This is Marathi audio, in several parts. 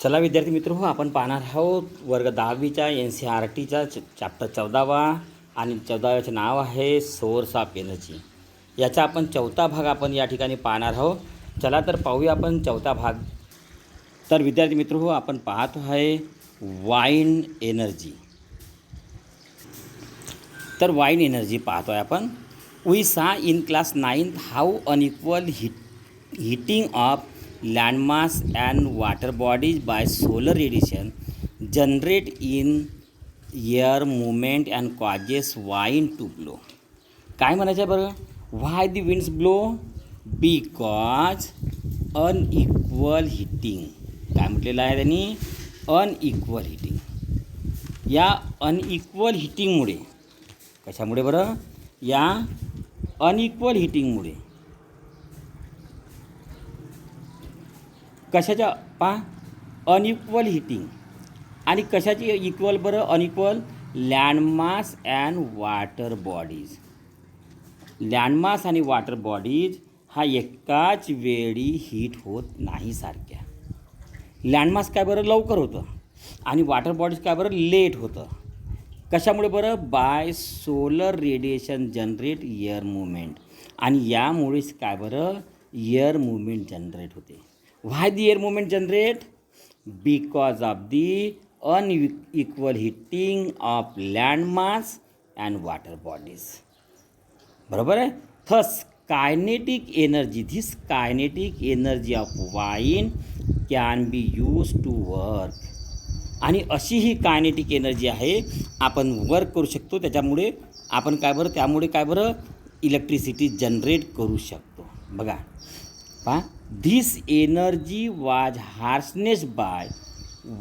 चला विद्यार्थी मित्र हो, आपण पाहणार आहोत वर्ग 10वीच्या NCERTचा चॅप्टर 14वा आणि 14व्याचे नाव आहे सोर्स ऑफ एनर्जी. याचा आपण चौथा भाग आपण या ठिकाणी पाहणार आहोत. चला तर पाहूया आपण चौथा भाग. तर विद्यार्थी मित्र हो, आपण पाहतो आहे वाइंड एनर्जी. तर वाइंड एनर्जी पाहतो आहे आपण. We saw in class 9th how unequal heating of landmass and water bodies by solar radiation generate in air movement and causes wind to blow. काय म्हणायचं आहे बरं? Why the winds blow? Because unequal heating. काय म्हटलेलं आहे त्यांनी? Unequal heating. या अनइक्वल हिटिंगमुळे, कशामुळे बरं? या अनइक्वल हिटिंगमुळे, कशाच्या अनइक्वल हिटिंग आणि कशाची इक्वल बरं? Unequal landmass and water bodies. Landmass आणि वॉटर बॉडीज हा एकाच वेळी हीट होत नाही सारख्या. लँडमास काय बरं? लवकर होतं आणि वॉटर बॉडीज काय बरं? लेट होतं. कशामुळे बरं? Bye solar radiation generate air movement. आणि यामुळेच काय बरं? एअर मूवमेंट जनरेट होते. Why the air movement generate? Because of the unequal heating of land mass and water bodies. बरोबर आहे. Thus kinetic energy, this kinetic energy of wind can be used to work. आणि अशी ही कायनेटिक एनर्जी आहे, आपण वर्क करू शकतो. त्याच्यामुळे आपण काय बरं? त्यामुळे काय बरं? इलेक्ट्रिसिटी जनरेट करू शकतो. बघा पहा, this energy was harnessed by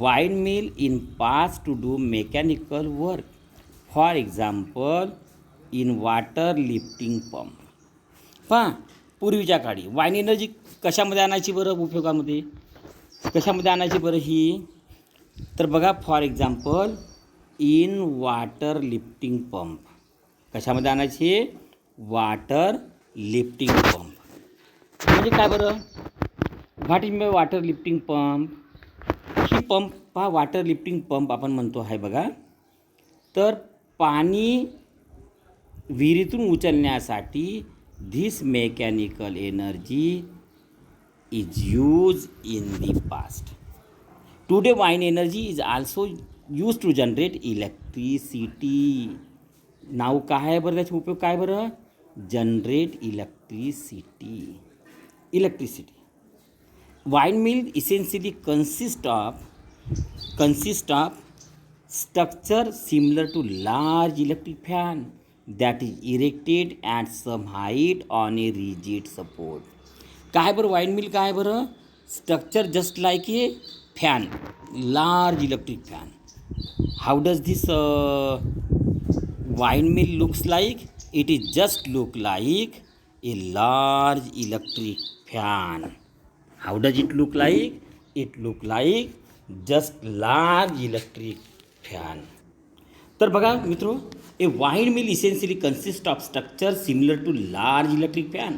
windmill in past to do mechanical work. For example, in water lifting pump. पहा, पूर्वीच्या काळी वाइंड एनर्जी कशामध्ये आणायची बरं? उपयोगामध्ये कशामध्ये आणायची बरं ही? तर बघा, for example in water lifting pump. कशामध्ये आणायची? Water lifting pump. म्हणजे काय बरं? What is water lifting pump? ही पंप पहा, वॉटर लिफ्टिंग पंप आपण म्हणतो आहे बघा. तर पाणी विहिरीतून उचलण्यासाठी this mechanical energy is use in the past. Today wind energy is also use to generate electricity. नाव काय आहे बरं? त्याचा उपयोग काय बरं? Generate electricity. Windmill essentially consist of structure similar to large electric fan that is erected at some height on a rigid support. काय बरं? वाइंड काय बरं? Structure just like A fan, large electric fan. How does this wind mill looks like? It is just look like a large electric fan. How does it look like? It look like just large electric fan. तर बघा मित्रो, a wind mill essentially consist of structure similar to large electric fan.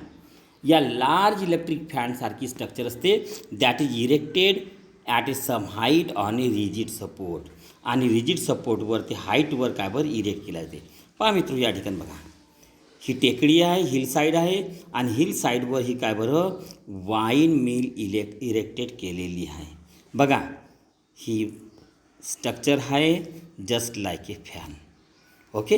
या लार्ज इलेक्ट्रिक फॅनसारखी स्ट्रक्चर असते, that is erected at a some height on a rigid support. आणि रिजिड सपोर्टवर ते हाईटवर काय बरं? इरेक्ट केला जाते. पहा मित्रो, या ठिकाणी बघा, ही टेकडी आहे, हिल साईड आहे आणि हिल साईडवर ही काय बरं? वाइंड मिल इरेक्टेड केलेली आहे. बघा, ही स्ट्रक्चर आहे just like A fan. Okay,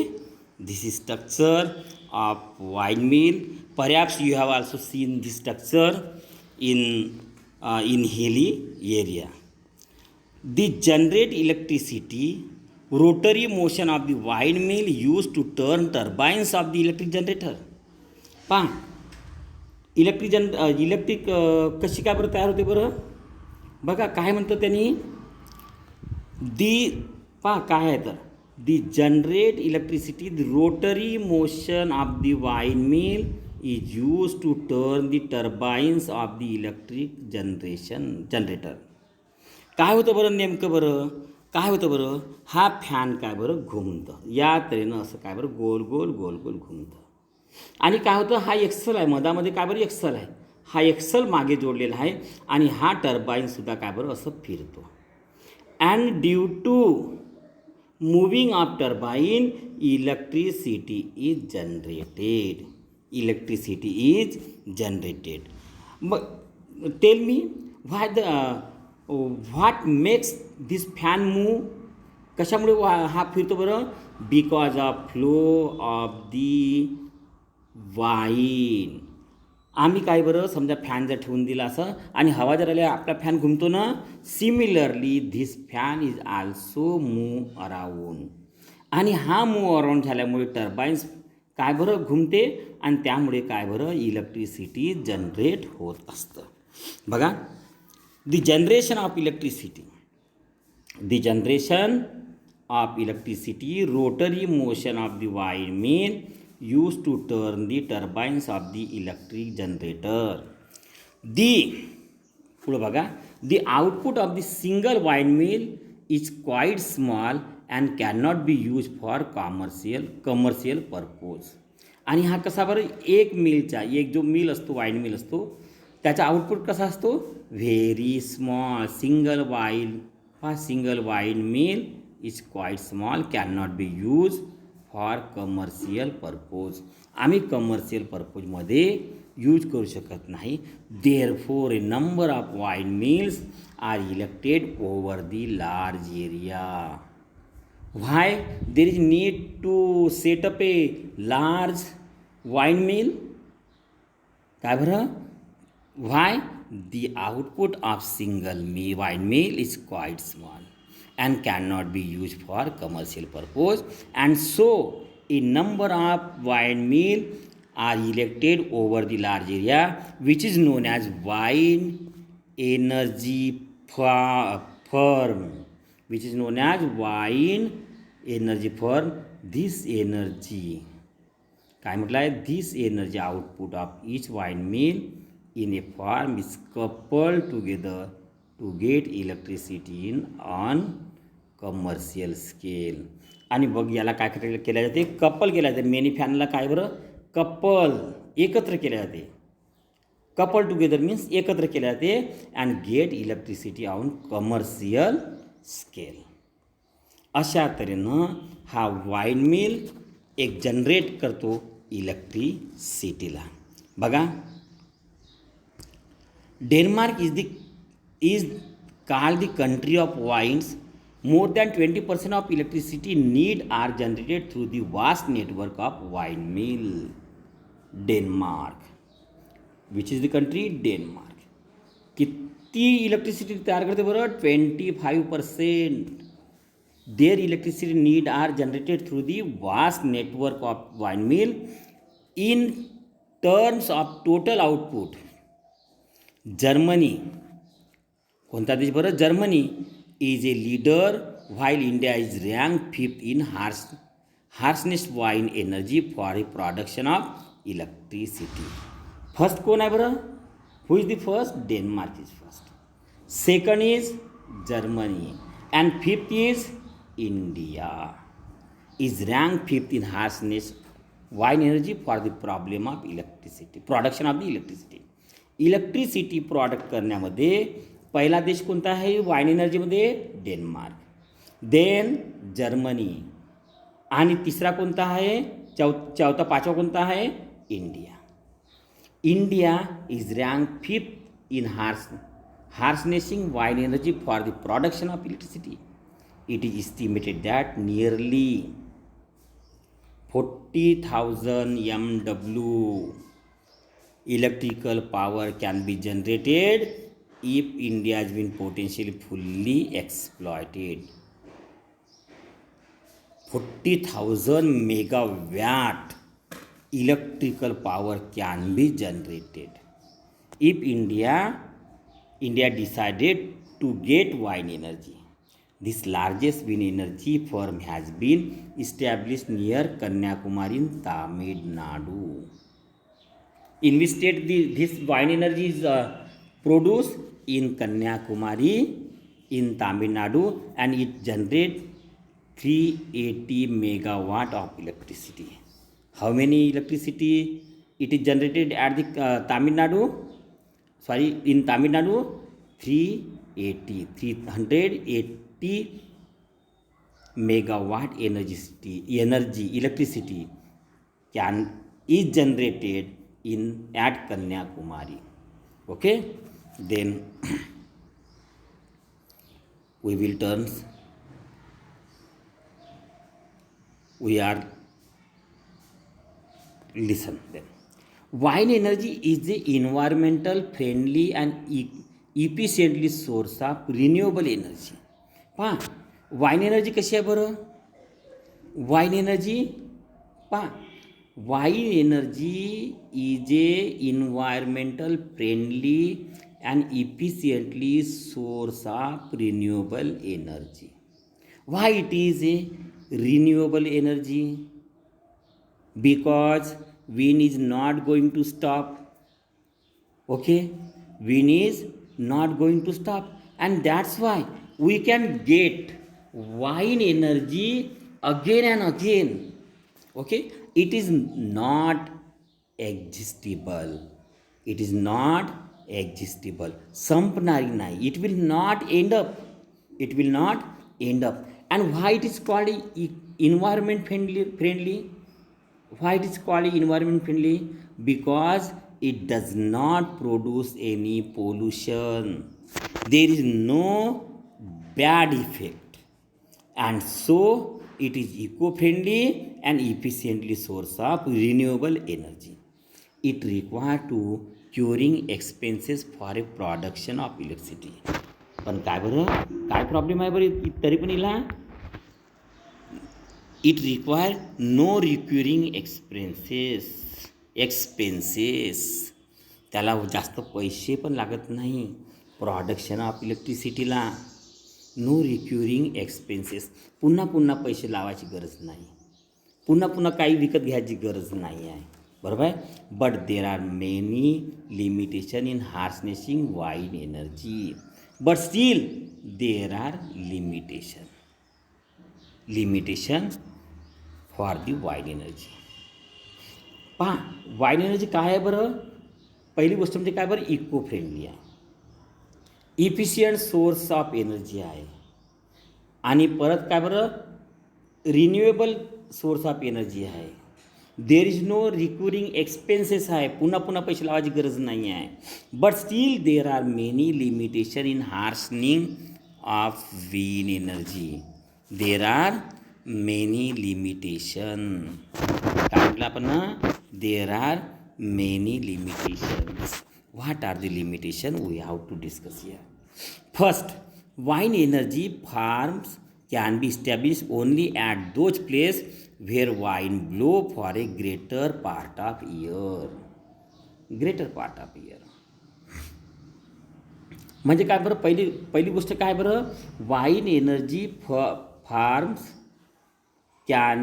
this is structure of wind mill. Perhaps you have also seen this structure in hilly area. The generate electricity. Rotary motion of the windmill used to turn turbines of the electric generator. पहा, इलेक्ट्रिक कशी काय बरं तयार होते बरं? बघा काय म्हणतं त्यांनी, पहा काय आहे तर, the generate electricity. The rotary motion of the windmill is use to turn the turbines of the electric generator. काय होतं बरं नेमकं बरं? काय होतं बरं? हा फॅन काय बरं? घुमतं. या तऱ्हेनं असं काय बरं? गोल गोल गोल गोल घुमतं. आणि काय होतं? हा एक्सल आहे, मधामध्ये काय बरं? एक्सल आहे. हा एक्सल मागे जोडलेला आहे आणि हा टर्बाईनसुद्धा काय बरं? असं फिरतो. and due to moving of turbine, electricity is generated. Electricity is generated. But tell me why the what makes this fan move? कशामुळे हा फिरतो बरं? Because of flow of the wine. आम्ही काय बरं, समजा फॅन जर ठेवून दिला असं आणि हवा जर आली, आपला फॅन घुमतो ना. Similarly this fan is also move around. आणि हा मूव अराउंड झाल्यामुळे टर्बाईन्स काय बरं घुमते आणि त्यामुळे काय बरं इलेक्ट्रिसिटी जनरेट होत असतं. बघा, the generation of electricity. The generation of electricity, rotary motion of the windmill used to turn the turbines of the electric generator. पुढे बघा, the output of the single windmill is quite small and cannot be used for commercial purpose. आणि हा कसा बरं, एक जो मिल असतो, वाईन मिल असतो, त्याचा आउटपुट कसा असतो, very small. Single wind mill is quite small, can not be use for commercial purpose. आम्ही कमर्शियल पर्पोजमध्ये यूज करू शकत नाही. Therefore a number of wind mills are elected over the large area. Why there is need to setup a large wind mill? काय बरं? Why the output of single wind mill is quite small and cannot be used for commercial purpose, and so a number of windmill are erected over the large area, which is known as wind energy firm. Which is known as wind energy firm. This energy, काय म्हटलं आहे, this energy output of each windmill in a farm is coupled together to get electricity in on commercial scale. आणि बघ, याला काय केल्या जाते, कपल केल्या जाते. मेनी फॅनला काय बरं, कपल एकत्र केल्या जाते. कपल टुगेदर मीन्स एकत्र केल्या जाते and get electricity on commercial scale. अशा तऱ्हेनं हा वाईन मिल एक जनरेट करतो इलेक्ट्रिसिटीला. बघा, Denmark is called the country of wines. More than 20% of electricity need are generated through the vast network of windmill. Denmark, which is the country, Denmark. किती इलेक्ट्रिसिटी तयार करते बरं? 25%. Their electricity need are generated through the vast network of windmill. In terms of total output, Germany, कोणता देश बरं? Germany is a leader while India is ranked 5th in harshness wind energy for a production of electricity. First कोण आहे बरं? Who is the first? Denmark is first. Second is Germany and fifth is India. Is ranked 5th in harshness wind energy for the problem of electricity, production of the electricity. Electricity product करण्यामध्ये पहिला देश कोणता आहे वाईन एनर्जीमध्ये? डेन्मार्क. Then Germany. आणि तिसरा कोणता आहे? चौथा पाचवा कोणता आहे? India. India is rank 5th in harnessing wind energy for the production of electricity. It is estimated that nearly 40,000 MW electrical power can be generated if India has been potentially fully exploited. 40,000 megawatt electrical power can be generated if India decided to get wind energy. This largest wind energy firm has been established near Kanyakumari in Tamil Nadu. In which state this wind energy is produced? In Kanyakumari in Tamil Nadu, and it generates 380 megawatt of electricity. How many electricity it is generated at the Tamil Nadu? In Tamil Nadu, 380 megawatt energy electricity is generated at Kanyakumari. Okay, then we are listen then. Wind energy is the environmental friendly and efficiently source of renewable energy. पहा वाईन एनर्जी कशी आहे बरं. वाईन एनर्जी पहा wine energy is a environmental friendly and efficiently source of renewable energy. Why it is a renewable energy? Because wind is not going to stop. Okay, wind is not going to stop, and that's why we can get wind energy again and again. Okay, it is not existable. It is not existable. संपणारी नाही. It will not end up. It will not end up. And why it is called environment friendly? Why it is called environment friendly? Because it does not produce any pollution. There is no bad effect, and so it is eco-friendly and efficiently source of renewable energy. It requires to curing expenses for a production of electricity. पण काय बरं काय प्रॉब्लेम आहे बरं तरी पण हिला. It require no recurring expenses. त्याला जास्त पैसे पण लागत नाही प्रोडक्शन ऑफ इलेक्ट्रिसिटीला. No recurring expenses. पुन्हा पुन्हा पैसे लावायची गरज नाही. पुन्हा पुन्हा काही विकत घ्यायची गरज नाही आहे. बरोबर आहे. But there are many limitation in harnessing wine energy. But still there R limitation for the wind energy. पहा वाईन एनर्जी काय आहे बरं. पहिली गोष्ट म्हणजे काय बरं इको फ्रेंडली आहे. इफिशियंट सोर्स ऑफ एनर्जी आहे. आणि परत काय बरं रिन्युएबल सोर्स ऑफ एनर्जी आहे. There is no recurring expenses आहे. पुन्हा पुन्हा पैसे लावायची गरज नाही आहे. But still there are many limitation in harnessing of wind energy. There are many limitation. काय म्हटलं आपण there are many limitations. What are the limitations? We have to discuss here. First, wind energy farms can be established only at those places where wind blow for a greater part of year. Greater part of year. म्हणजे काय बरं पहिली गोष्ट काय बरं wind energy farms can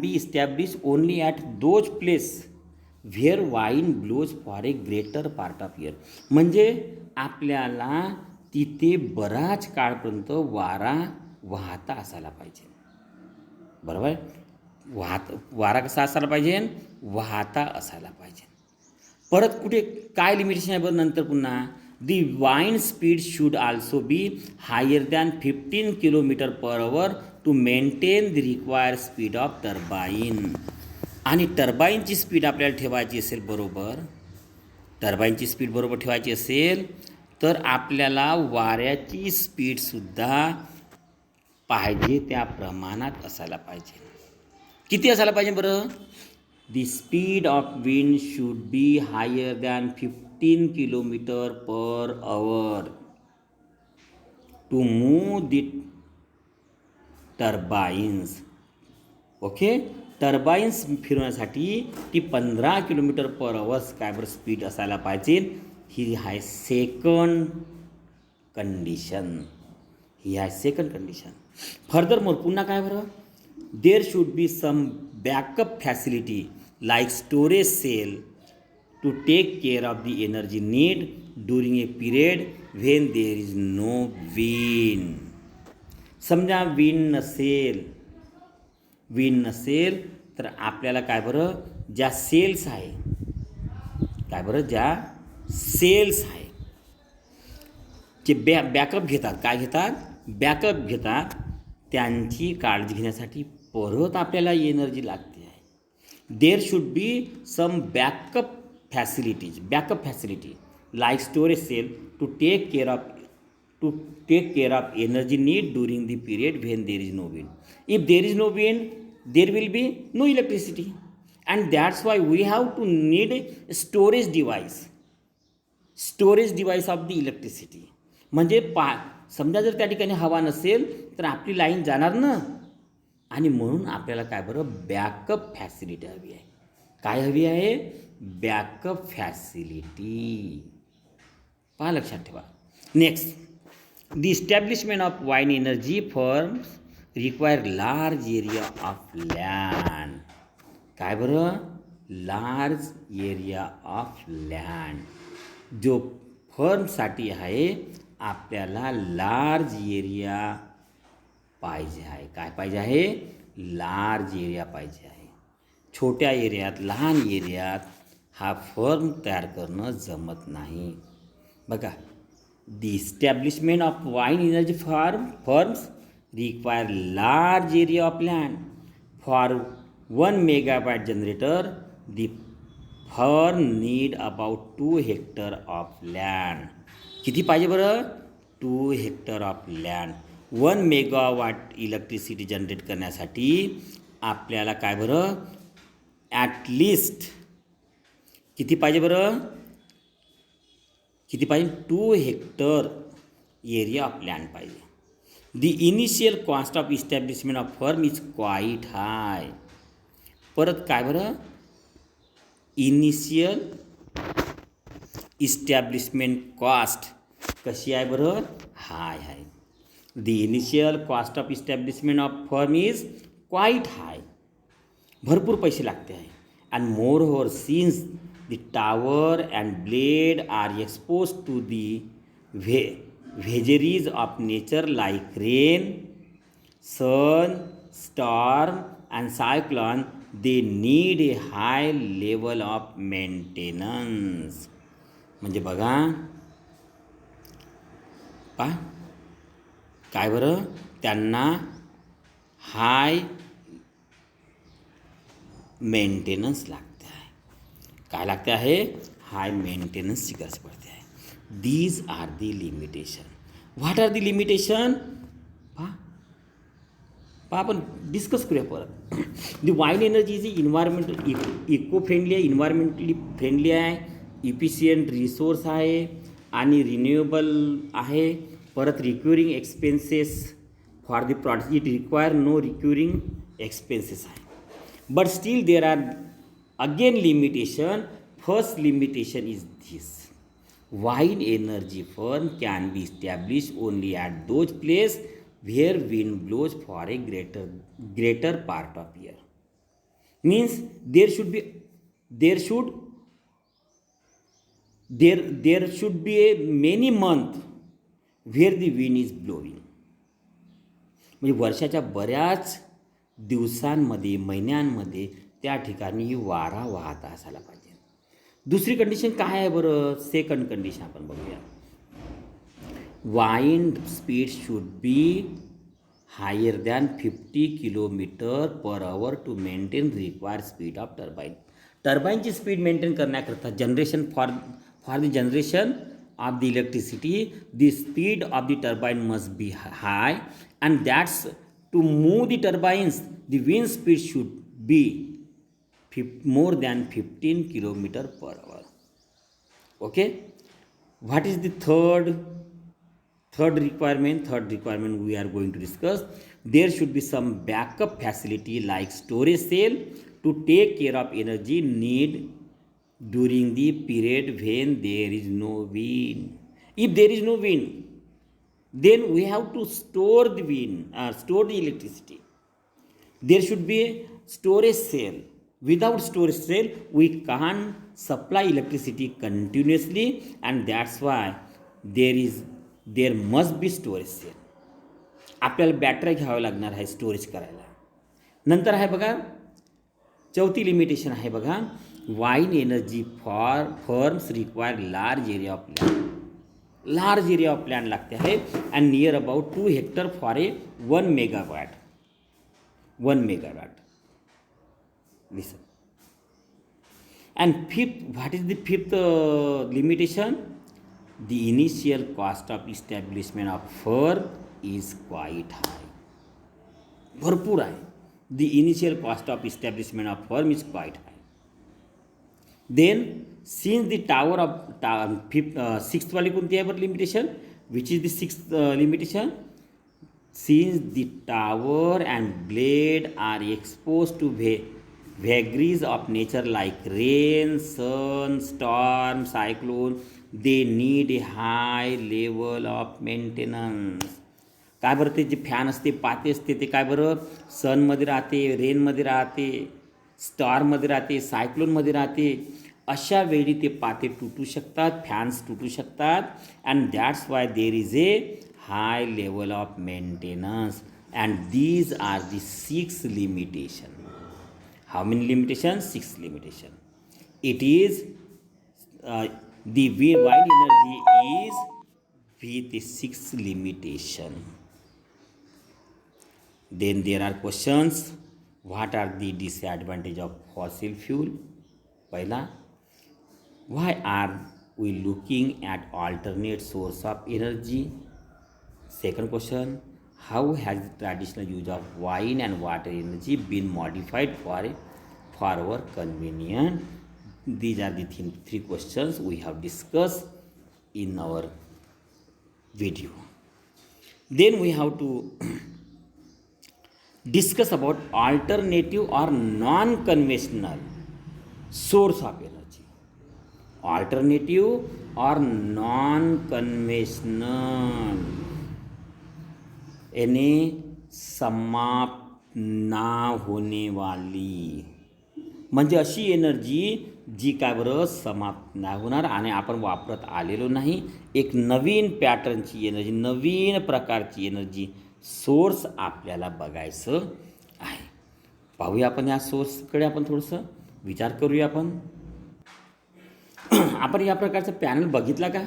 be established only at those places where wind blows for a greater part of year. म्हणजे आपल्याला तिथे बराच काळपर्यंत वारा वाहता असायला पाहिजे. बरोबर आहे. वारा कसा असायला पाहिजे वाहता असायला पाहिजे. परत कुठे काय लिमिटेशन आहे बरं नंतर पुन्हा the wind speed should also be higher than 15 km/h to maintain the required speed of turbine. आणि टर्बाईनची स्पीड आपल्याला ठेवायची असेल बरोबर ठेवायची असेल तर आपल्याला वाऱ्याची स्पीडसुद्धा पाहिजे त्या प्रमाणात असायला पाहिजे. किती असायला पाहिजे बरं. The speed of wind should be higher than 15 km/h to move the turbines. Okay. Turbines फिरवण्यासाठी ती 15 km/h काय बरं स्पीड असायला पाहिजे. ही आहे सेकंड कंडिशन. फर्दर मोर पुन्हा काय बरं there should be some backup facility like storage cell to take care of the energy need during a period when there is no wind. समजा विंड नसेल तर आपल्याला काय बरं ज्या सेल्स आहे जे बॅकअप घेतात, काय घेतात, बॅकअप घेतात, त्यांची काळजी घेण्यासाठी परत आपल्याला एनर्जी लागते आहे. There should be some backup facility like storage cell to take care of energy need during the period when there is no wind. If there is no wind, there will be no electricity, and that's why we have to need storage device of the electricity. म्हणजे समजा जर त्या ठिकाणी हवा नसेल तर आपली लाईन जाणार ना, आणि म्हणून आपल्याला काय बरं, बॅकअप फॅसिलिटी हवी आहे. काय हवी आहे, बॅकअप फॅसिलिटी. पहा, लक्षात ठेवा. Next, the establishment of wine energy firms require large area of land. काय बरं, लार्ज एरिया ऑफ लँड. जो फर्मसाठी आहे आपल्याला लार्ज एरिया पाहिजे आहे. काय पाहिजे आहे, लार्ज एरिया पाहिजे आहे. छोट्या एरियात, लहान एरियात हा फर्म तयार करणं जमत नाही. बघा, the establishment of wine energy firms require large area of land. For 1 megawatt generator the firm need about 2 hectare of land. किती पाहिजे बरं, 2 hectare of land. 1 megawatt electricity generate करण्यासाठी आपल्याला काय बरं, ॲटलिस्ट किती पाहिजे बरं, किती पाहिजे, 2 हेक्टर एरिया ऑफ लँड पाहिजे. The initial cost of establishment of firm is quite high. परत काय बरं, इनिशियल इस्टॅब्लिशमेंट कॉस्ट कशी आहे बरं, हाय आहे. The initial cost of establishment of firm is quite high. भरपूर पैसे लागते आहे. And moreover since the tower and blade are expose to the vagaries of nature like rain, sun, storm and cyclone, they need a high level of maintenance. म्हणजे बघा, काय बरं, त्यांना हाय मेंटेनन्स लागते आहे. काय लागते आहे, हाय मेंटेनन्सची गरज पडते आहे. These are the limitation. What are the limitation, आपण डिस्कस करूया परत. The wind energy is eco friendly आहे, इन्व्हायरमेंटली फ्रेंडली आहे, इफिशियंट रिसोर्स आहे आणि रिन्युएबल आहे. परत recurring expenses for the product, it require no recurring expenses आहे. But still there are again limitation. First limitation is this, wind energy farm can be establish only at those place where wind blows for a greater part of year. Means there should be a many month where the wind is blowing. म्हणजे वर्षाच्या बऱ्याच दिवसांमध्ये, महिन्यांमध्ये त्या ठिकाणी वारा वाहत असायला पाहिजे. दुसरी कंडिशन काय आहे बरं, सेकंड कंडिशन आपण बघूया. Wind speed should be higher than 50 km/h to maintain required speed of turbine. टर्बाईनची स्पीड मेंटेन करण्याकरता generation for the generation of the electricity, the speed of the turbine must be high, and that's to move the turbines the wind speed should be more than 15 km/h. Okay. What is the third requirement? Third requirement we are going to discuss. There should be some backup facility like storage cell to take care of energy need during the period when there is no wind. If there is no wind, then we have to store the electricity. There should be a storage cell. Without storage cell, we can't supply electricity continuously, and that's why there must be storage cell. आपल्याला बॅटरी घ्यावं लागणार आहे स्टोरेज करायला. नंतर आहे बघा चौथी लिमिटेशन आहे बघा, wine energy for firms require large area of land. Large area of land लागते आहे and near about 2 hectare for a 1 megawatt. 1 megawatt. Listen. And fifth, what is the fifth limitation? The initial cost of establishment of firm is quite high. भरपूर आहे. The initial cost of establishment of firm is quite high. Then, since the tower of sixth वाली कोणती आहे बरं limitation? Which is the sixth limitation? Since the tower and blade are exposed to vagaries of nature like rain, sun, storm, cyclone, they need a high level of maintenance. काय बरं ते जे फॅन असते पाते असते ते काय बरं सनमध्ये राहते, रेनमध्ये राहते, स्टॉरमध्ये राहते, सायक्लोनमध्ये राहते. अशा वेळी ते पाते तुटू शकतात, फॅन्स तुटू शकतात. And that's Y there is a high level of maintenance and these are the 6 limitation. How many limitations? 6 limitation. It is the wind energy is with 6 limitation. Then there are questions. What are the disadvantage of fossil fuel? Pahla, why are we looking at alternate source of energy? Second question, how has the traditional use of wind and water energy been modified for our convenience? These are the 3 questions we have discussed in our video. Then we have to discuss about alternative or non-conventional source of energy. Alternative or non-conventional यानी समाप्त ना होने वाली, म्हणजे अशी एनर्जी जी काय बरं समाप्त नाही होणार आणि आपण वापरत आलेलो नाही. एक नवीन पॅटर्नची एनर्जी, नवीन प्रकारची एनर्जी सोर्स आपल्याला बघायचं आहे. पाहूया आपण या सोर्सकडे, आपण थोडंसं विचार करूया. आपण या प्रकारचं पॅनल बघितला का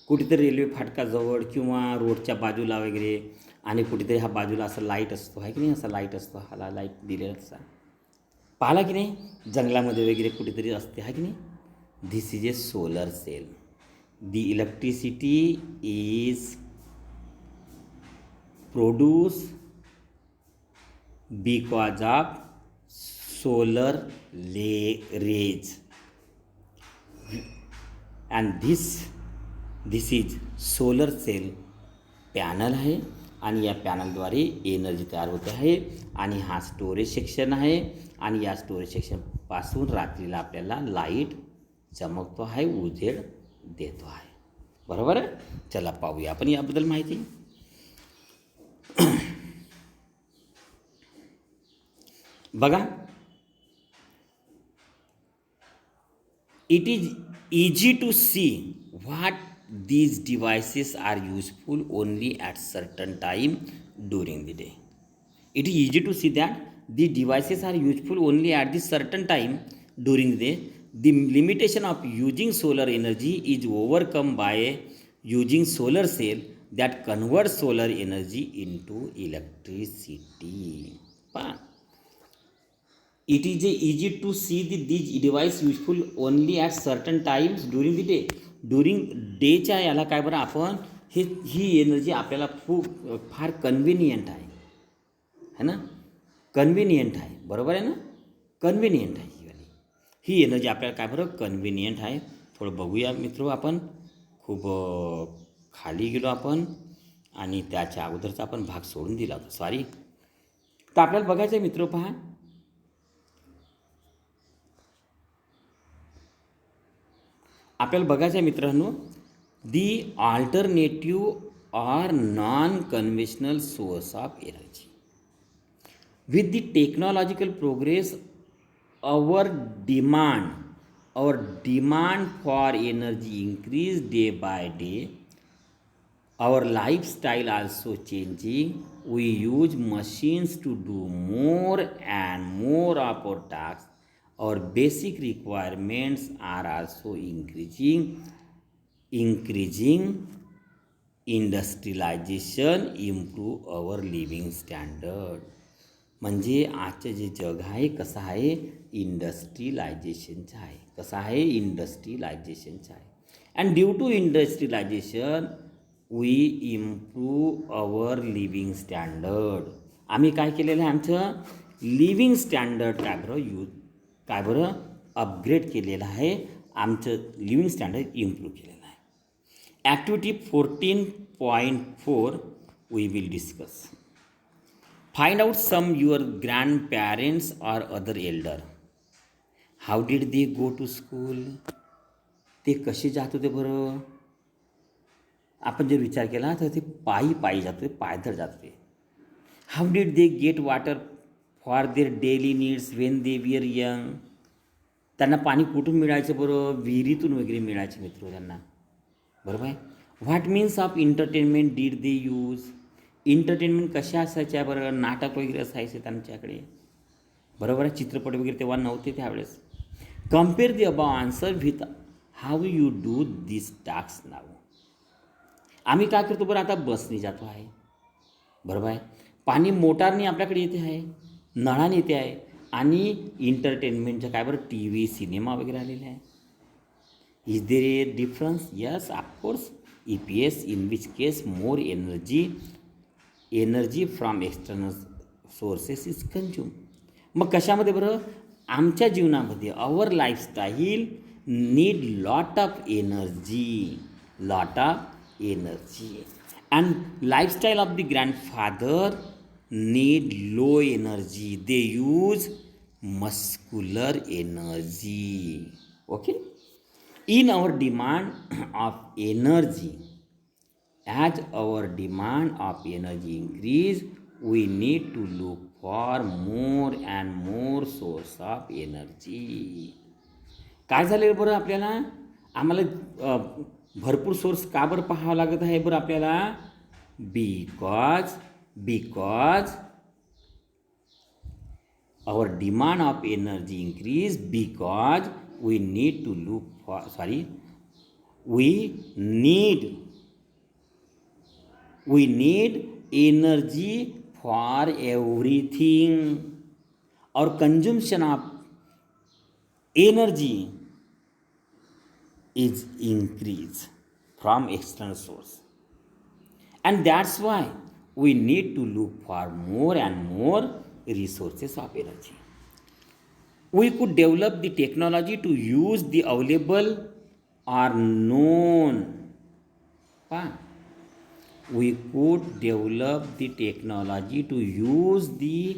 कुठेतरी रेल्वे फाटकाजवळ किंवा रोडच्या बाजूला वगैरे, आणि कुठेतरी हा बाजूला असं लाईट असतो आहे की नाही, असा लाईट असतो, हा लाईट दिलेला असा पाहिला की नाही, जंगलामध्ये वगैरे कुठेतरी असते आहे की नाही. This is a solar cell. The electricity is produce because of solar rays and this is solar cell panel आहे आणि या पॅनलद्वारे एनर्जी तयार होते आहे. आणि हा स्टोरेज सेक्शन आहे आणि या स्टोरेज सेक्शनपासून रात्रीला आपल्याला लाईट चमकतो आहे, उजेड देतो आहे. बरोबर आहे. चला पाहूया आपण याबद्दल माहिती. बघा, it is easy to see what these devices are useful only at certain time during the day. It is easy to see that the devices are useful only at the certain time during the day. The limitation of using solar energy is overcome by using solar cell that converts solar energy into electricity. It is easy to see these device useful only at certain times during the day. During डेच्या याला काय बरं आपण ही एनर्जी आपल्याला फार कन्व्हिनियंट आहे ना, कन्व्हिनियंट आहे. बरोबर आहे ना, कन्व्हिनियंट आहे ही एनर्जी आपल्याला काय बरं कन्व्हिनियंट आहे. थोडं बघूया मित्र, आपण खूप खाली गेलो आपण आणि त्याच्या अगोदरचा आपण भाग सोडून दिला होता, सॉरी. तर आपल्याला बघायचं आहे मित्र, पहा, आपल्याला बघायचं आहे मित्रांनो, the alternative or non conventional source of energy. With the technological progress our demand for energy increase day by day. Our lifestyle also changing. We use machines to do more and more of our tasks. Our basic requirements are also increasing. increasing industrialisation improve our living standard. म्हणजे आजचं जे जग आहे कसं आहे, इंडस्ट्रियलायझेशनचं आहे. कसं आहे, इंडस्ट्रियलायझेशनचं आहे. And due to industrialisation we improve our living standard. आम्ही काय केलेलं आहे, आमचं लिव्हिंग स्टँडर्ड काय बरं अपग्रेड केलेलं आहे. आमचं लिव्हिंग स्टँडर्ड इम्प्रूव्ह केलेलं आहे. Activity 14.4 we will discuss. Find out some your grandparents or other elder. How did they go to school? ते कसे जात होते बरं. आपण जर विचार केला तर ते पायी जात होते, पायदळ जात होते. How did they get water for their daily needs when they where young. त्यांना पाणी कुठून मिळायचं बरं, विहिरीतून वगैरे मिळायचे मित्र त्यांना. बरोबर आहे. What means of entertainment did they use. Entertainment कशा असायच्या बरं, नाटक वगैरे असायचे त्यांच्याकडे. बरोबर आहे. चित्रपट वगैरे तेव्हा नव्हते त्यावेळेस. Compare the above answer with how you do this task now. आम्ही काय करतो बरं, आता बसने जातो आहे. बरोबर आहे. पाणी मोटारने आपल्याकडे येते आहे, नळाने येते आहे. आणि एंटरटेनमेंटचं काय बरं, टी व्ही सिनेमा वगैरे आलेले आहे. Is there A difference? Yes, of course. EPS, in which case more energy from external sources is consumed. मग कशामध्ये बरं, आमच्या जीवनामध्ये our lifestyle need lot of energy and lifestyle of the grandfather need low energy. They use muscular energy. Okay. In our demand of energy, as our demand of energy increase, we need to look for more and more source of energy. काय झालेलं बरं आपल्याला, आम्हाला भरपूर सोर्स का बरं पाहावं लागत आहे बरं आपल्याला, because our demand of energy increase because we need to look for we need energy for everything. Our consumption of energy is increased from external source, and that's why we need to look for more and more resources of energy. We could develop the technology to use the available or known. We could develop the technology to use the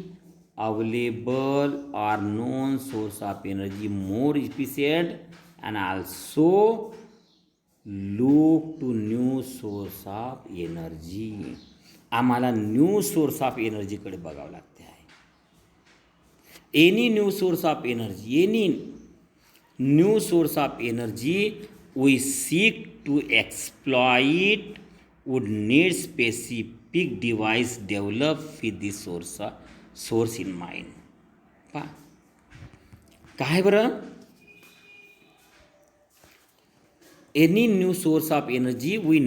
available or known source of energy more efficient, and also look to new source of energy. आम्हाला न्यू सोर्स ऑफ एनर्जीकडे बघावं लागते आहे. any new source of energy we seek to exploit would need specific device developed with this source in mind. काय बरं, any new source of energy we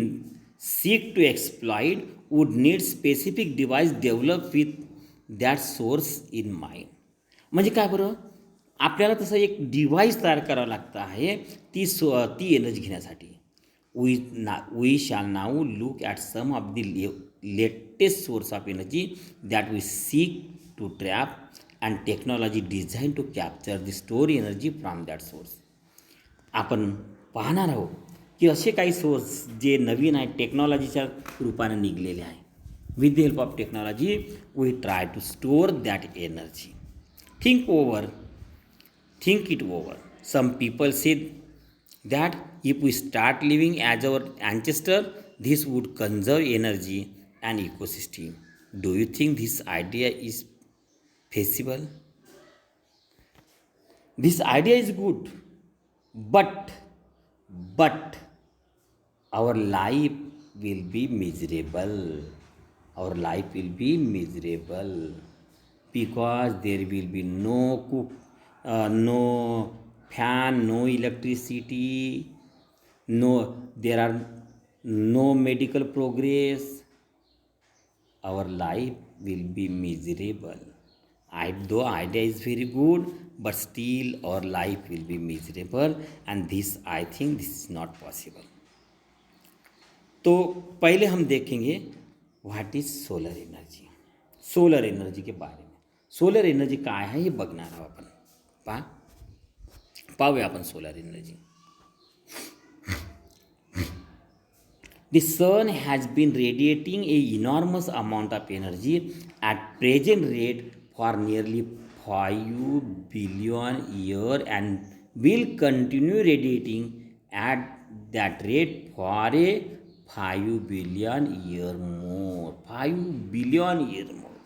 seek to exploit would need specific device developed with that source in mind. म्हणजे काय बरं, आपल्याला तसं एक डिव्हाइस तयार करावं लागतं आहे ती एनर्जी घेण्यासाठी. We shall now look at some of the latest source of energy that we seek to trap and technology design to capture the store energy from that source. आपण पाहणार आहोत की असे काही सोर्स जे नवीन आहे, टेक्नॉलॉजीच्या रूपाने निघलेले आहे. With the help of technology we try to store that energy. Think it over. Some people say that if we start living as our ancestor, this would conserve energy and ecosystem. Do you think this idea is feasible? This idea is good, but our life will be miserable. Because there will be no fan, no electricity, no there are no medical progress, our life will be miserable. Though idea is very good, but still our life will be miserable, and this I think this is not possible. तो पहले हम देखेंगे what is solar energy. Solar energy के बारे में. सोलर एनर्जी काय आहे हे बघणार आहोत आपण. पाहूया आपण solar energy. The sun has been radiating a enormous amount of energy at present rate for nearly 5 billion years and will continue radiating at that rate for a 5 billion year more. 5 billion year more.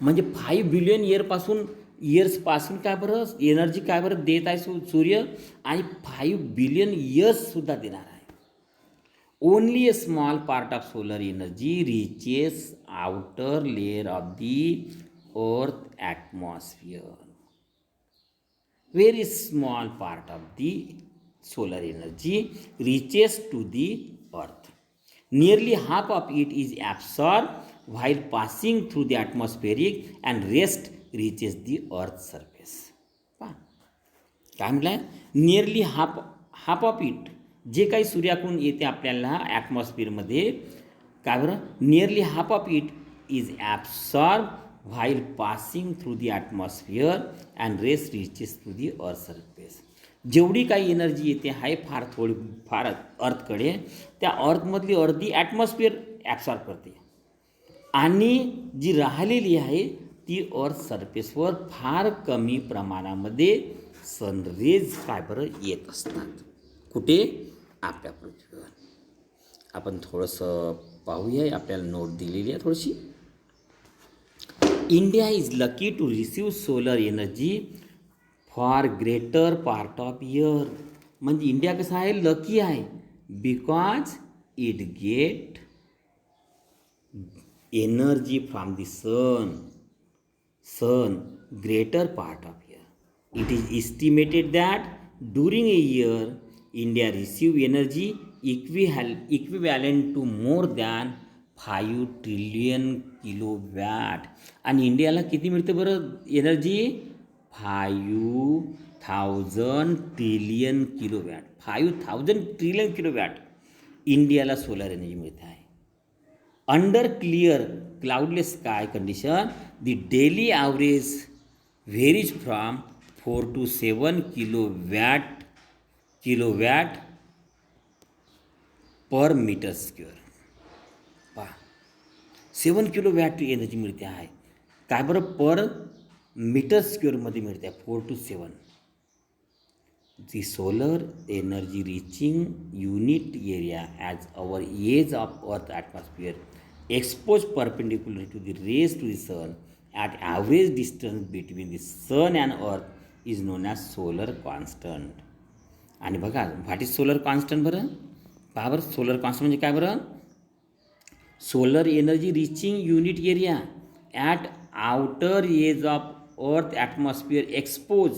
म्हणजे 5 बिलियन इयर्सपासून काय बरं एनर्जी काय बरं देत आहे सूर्य, आणि 5 बिलियन इयर्ससुद्धा देणार आहे. Only a small part of solar energy reaches outer layer of the earth atmosphere. Very small part of the solar energy reaches to the earth. Nearly half of it is absorbed while passing through the atmospheric and rest reaches the earth's surface. काय म्हटलं? नियरली हाफ ऑफ इट, जे काही सूर्याकडून येते आपल्याला ॲटमॉस्फिअरमध्ये, काय बरं nearly half of it is absorb while passing through the atmosphere and rest reaches through the earth surface. जेवढी काही एनर्जी येते आहे फार अर्थकडे, त्या अर्थमधली अर्धी ॲटमॉस्फिअर ॲब्सॉर्ब करते, आणि जी राहिलेली आहे ती अर्थ सरफेसवर फार कमी प्रमाणामध्ये सनरेज काय बरं येत असतात. कुठे? आपल्या पृथ्वीवर. आपण थोडंसं पाहूया, आपल्याला नोट दिलेली आहे थोडीशी. India is lucky to receive solar energy for greater part of year. म्हणजे इंडिया कसं आहे, लकी आहे, because it get energy from the sun greater part of year. It is estimated that during a year India receive energy equivalent to more than 5 trillion kilowatt. आणि इंडियाला किती मिळते बरं energy? 5000 trillion kilowatt. 5000 trillion kilowatt इंडियाला सोलर एनर्जी मिळते आहे. Under clear cloudless sky condition the daily average varies from 4 to 7 kilowatt per meter square. पहा, 7 किलोवॅट एनर्जी मिळते आहे, काय बरं पर मीटर स्क्वेअरमध्ये मिळते आहे, 4 to 7. The solar energy reaching unit area as our edge of earth atmosphere exposed perpendicularly to the rays to the sun at average distance between the sun and earth is known as solar constant. आणि बघा व्हॉट इज सोलर कॉन्स्टंट बरं. पहा बरं सोलर कॉन्स्टंट म्हणजे काय बरं? Solar energy reaching unit area at outer age of earth atmosphere expose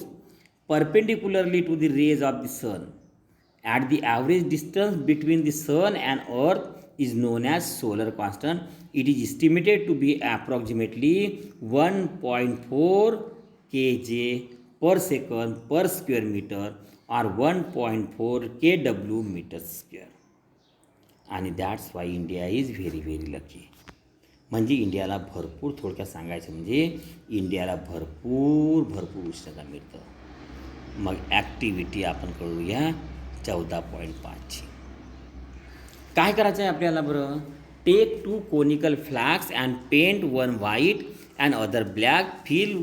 perpendicularly to the rays of the sun at the average distance between the sun and earth is known as solar constant. It is estimated to be approximately 1.4 kJ per second per square meter or 1.4 kW meter square. आणि that's why India is very very lucky. म्हणजे इंडियाला भरपूर, थोडक्यात सांगायचं म्हणजे इंडियाला भरपूर उष्णता मिळतं. मग ॲक्टिव्हिटी आपण करूया 14.5ची. काय करायचं आहे आपल्याला बरं? Take 2 conical flags and paint 1 white and other black, fill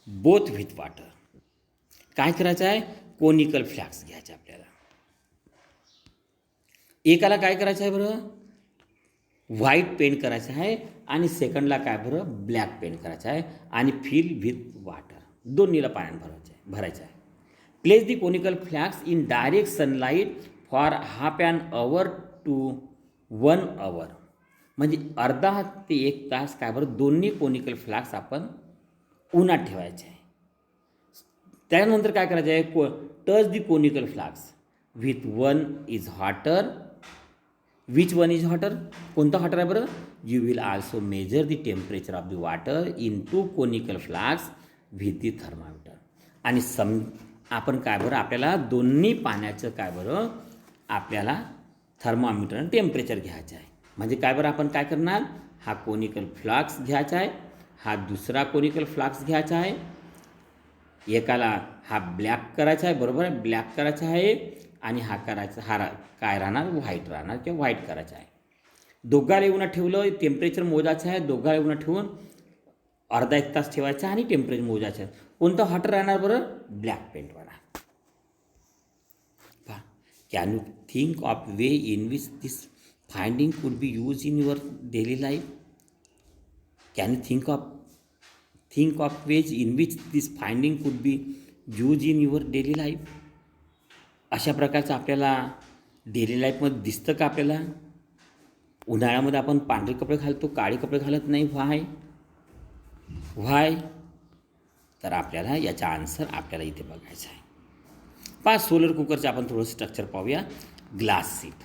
both with water. काय करायचं आहे? कोनिकल फ्लॅग्स घ्यायचे आपल्याला. एकाला काय करायचं आहे बरं? व्हाईट पेंट करायचं आहे, आणि सेकंडला काय बरं? ब्लॅक पेंट करायचं आहे, आणि फिल विथ वॉटर, दोन्हीला पाण्यात भरायचं आहे. Place the conical flags in direct sunlight for half an hour to 1 hour. म्हणजे अर्धा ते 1 तास काय बरं दोन्ही कोनिकल फ्लॅग्स आपण उन्हात ठेवायचे आहे. त्यानंतर काय करायचं आहे? Touch the conical flags with one is hotter. Which one is hotter? कोणतं हॉटर आहे बरं? You will also measure the temperature of the water in two conical flask with the thermometer. आणि आपण काय बरं आपल्याला दोन्ही पाण्याचं काय बरं आपल्याला थर्मामीटर आणि टेम्परेचर घ्यायचं आहे. म्हणजे काय बरं आपण काय करणार? हा कोनिकल फ्लास्क घ्यायचा आहे, हा दुसरा कोनिकल फ्लास्क घ्यायचा आहे. एकाला हा ब्लॅक करायचा आहे, बरोबर आहे, ब्लॅक करायचा आहे. आणि हा करायचा काय राहणार? व्हाईट राहणार किंवा व्हाईट करायचा आहे. दोघाला येऊन ठेवलं, टेम्परेचर मोजायचं आहे. दोघाला येऊन ठेवून अर्धा एक तास ठेवायचा आणि टेम्परेचर मोजायचं आहे. कोणतं हॉटर राहणार बरं? ब्लॅक पेंटवाला. पहा, can you think of way in which this finding could be use in your daily life? Can you think of ways in which this finding could be use in your daily life? अशा प्रकारचं आपल्याला डेली लाईफमध्ये दिसतं का? आपल्याला उन्हाळ्यामध्ये आपण पांढरे कपडे घालतो, काळे कपडे घालत नाही. व्हाय? तर आपल्याला याचा आन्सर आपल्याला इथे बघायचा आहे. पहा, सोलर कुकरचं आपण थोडंसं स्ट्रक्चर पाहूया. Glass sheet.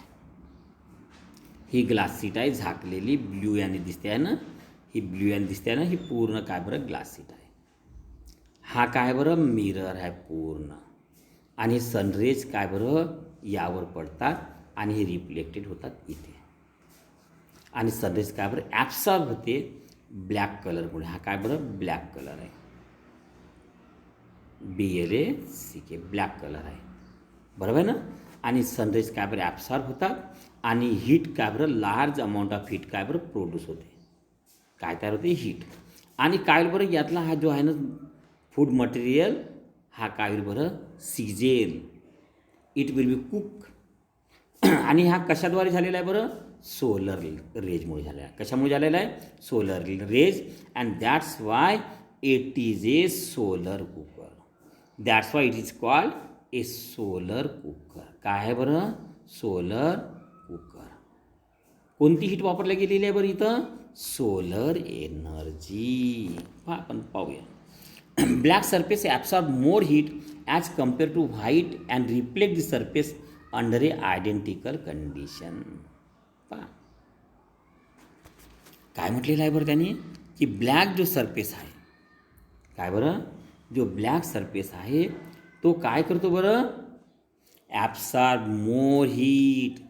ही ग्लास सीट आहे, झाकलेली, ब्ल्यू याने दिसते आहे ना, ही ब्ल्यू याने दिसते आहे ना, ही पूर्ण काय बरं ग्लास सीट आहे. हा काय बरं मिरर आहे पूर्ण. आणि सनरेज काय बरं यावर पडतात आणि हे रिफ्लेक्टेड होतात इथे. आणि सनरेज काय बरं ॲब्सॉर्ब होते ब्लॅक कलरमुळे. हा काय बरं ब्लॅक कलर आहे, BLACK ब्लॅक कलर आहे, बरोबर आहे ना. आणि सनरेज काय बरं ॲब्सॉर्ब होतात आणि हीट काय बरं लार्ज अमाऊंट ऑफ हीट काय बरं प्रोड्यूस होते. काय तयार होते? हीट. आणि काय बरं यातला हा जो आहे ना फूड मटेरियल, हा काय होईल बरं सिजेल. It will be cook. आणि हा कशाद्वारे झालेला आहे बरं? सोलर रेजमुळे झालेला आहे. कशामुळे झालेला आहे? Solar rays. And that's why it is a solar cooker. That's why it is called a solar cooker. काय आहे बरं? Solar cooker. कोणती हीट वापरली गेलेली आहे बरं इथं? Solar energy. आपण पाहूया. Black surface absorb more heat as compare to white and reflect the surface under a identical condition. पहा काय म्हटलेलं आहे बरं त्यांनी की ब्लॅक जो सरफेस आहे, काय बरं जो ब्लॅक सरफेस आहे तो काय करतो बरं? Absorb more heat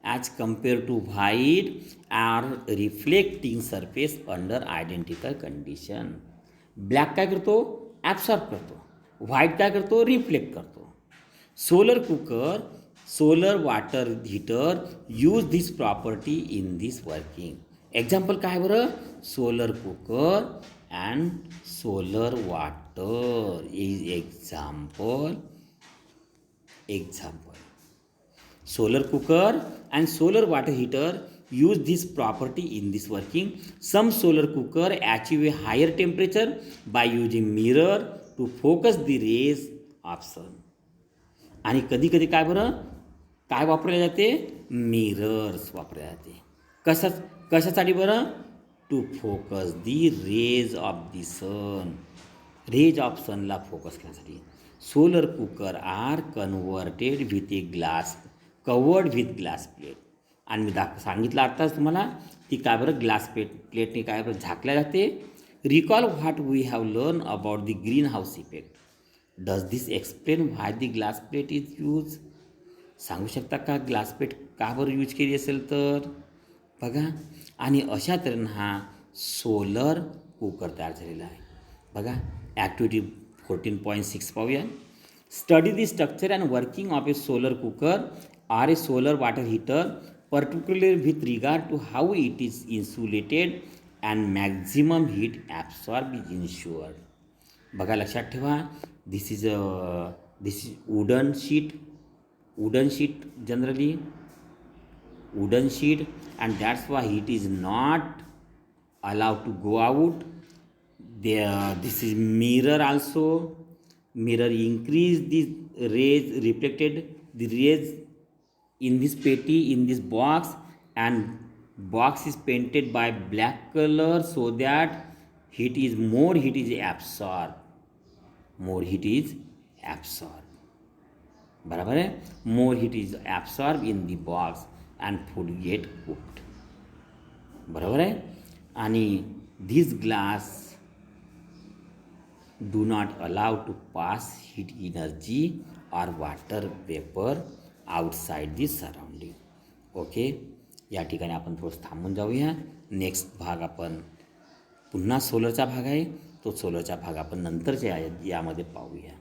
as compare to white or reflecting surface under identical condition. Black काय करतो? ॲब्सॉर्ब करतो. व्हाईट काय करतो? रिफ्लेक्ट करतो. Solar cooker, solar water heater use this property in this working. Example काय बरं? Solar cooker and solar water is example. Solar cooker and solar water heater use this property in this working. Some solar cooker achieve a higher temperature by using mirror to focus the rays of sun. आणि कधी कधी काय बरं काय वापरले जाते? मिरर्स वापरले जाते. कशासाठी बरं? To focus the rays of the sun. Rays of सनला फोकस करण्यासाठी. Solar cooker are converted with a glass covered with glass plate. आणि मी सांगितलं आत्ताच तुम्हाला ती काय बरं ग्लास प्लेटने काय बरं झाकल्या जाते. Recall what we have learn about the green house effect. Does this explain why the glass plate is use? सांगू शकता का ग्लास प्लेट का बरं यूज केली असेल तर? बघा. आणि अशा तऱ्हेनं हा सोलर कुकर तयार झालेला आहे. बघा ॲक्टिव्हिटी 14.6 पाहूया. Study the structure and working of A solar cooker or a solar water heater, particularly with regard to how it is insulated and maximum heat absorb is ensured. बघा लक्षात ठेवा. this is wooden sheet generally wooden sheet, and that's why heat is not allowed to go out. This is mirror also. Mirror increase the rays reflected, the rays in this petty, in this box, and box is painted by black color so that more heat is absorbed. बरोबर आहे. More heat is absorb in the box and food get cooked. बरोबर आहे. आणि this glass do not allow to pass heat energy or water vapour outside the surrounding. Okay, या ठिकाणी आपण थोडंसं थांबून जाऊया. नेक्स्ट भाग आपण पुन्हा सोलरचा भाग आहे, तो सोलरचा भाग आपण नंतरच्या यामध्ये पाहूया.